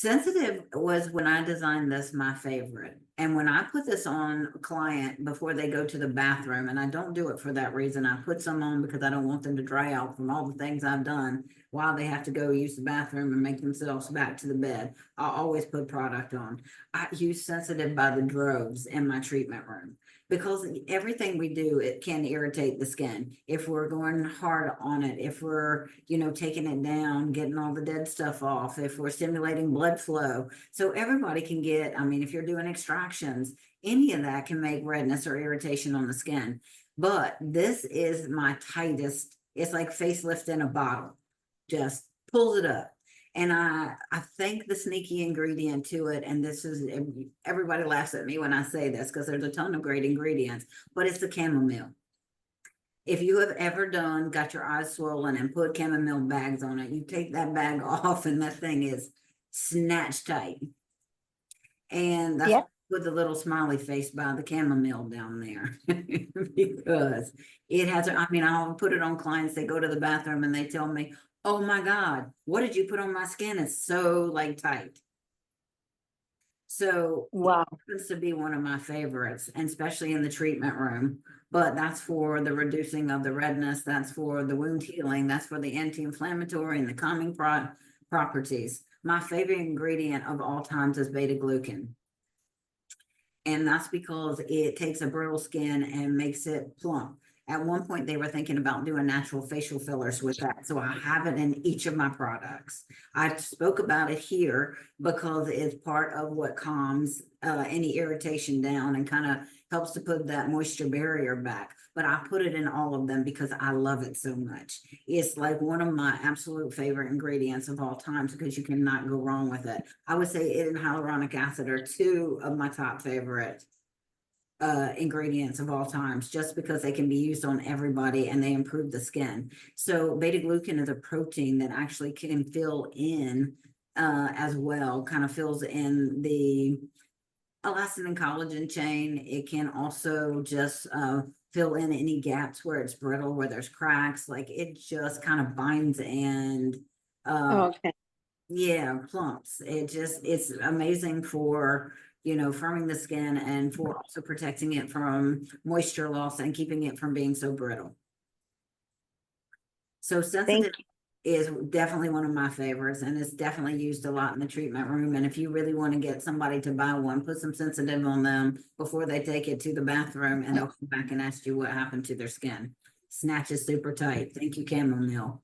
Sensitive was when I designed this my favorite. And when I put this on a client before they go to the bathroom, and I don't do it for that reason, I put some on because I don't want them to dry out from all the things I've done while they have to go use the bathroom and make themselves back to the bed. I'll always put product on. I use Sensitive by the droves in my treatment room because everything we do, it can irritate the skin. If we're going hard on it, if we're, taking it down, getting all the dead stuff off, if we're stimulating blood flow. So everybody can get, if you're doing extractions, any of that can make redness or irritation on the skin. But this is my tightest. It's like facelift in a bottle, just pulls it up. And I think the sneaky ingredient to it, and this is, everybody laughs at me when I say this because there's a ton of great ingredients, but it's the chamomile. If you have ever got your eyes swollen and put chamomile bags on it, you take that bag off and that thing is snatched tight. And that's with the little smiley face by the chamomile down there because it has, I'll put it on clients. They go to the bathroom and they tell me, oh my God, what did you put on my skin? It's so tight. So wow, it happens to be one of my favorites, and especially in the treatment room. But that's for the reducing of the redness. That's for the wound healing. That's for the anti-inflammatory and the calming properties. My favorite ingredient of all times is beta-glucan. And that's because it takes a brittle skin and makes it plump. At one point, they were thinking about doing natural facial fillers with that. So I have it in each of my products. I spoke about it here because it's part of what calms any irritation down and kind of helps to put that moisture barrier back. But I put it in all of them because I love it so much. It's like one of my absolute favorite ingredients of all times because you cannot go wrong with it. I would say it and hyaluronic acid are two of my top favorite ingredients of all times, just because they can be used on everybody and they improve the skin. So beta glucan is a protein that actually can fill in as well, kind of fills in the elastin and collagen chain. It can also just fill in any gaps where it's brittle, where there's cracks. Like it just kind of binds and plumps. It's amazing for firming the skin and for also protecting it from moisture loss and keeping it from being so brittle. So Sensitive is definitely one of my favorites, and it's definitely used a lot in the treatment room. And if you really want to get somebody to buy one, put some Sensitive on them before they take it to the bathroom, and they'll come back and ask you what happened to their skin. Snatch is super tight. Thank you, chamomile.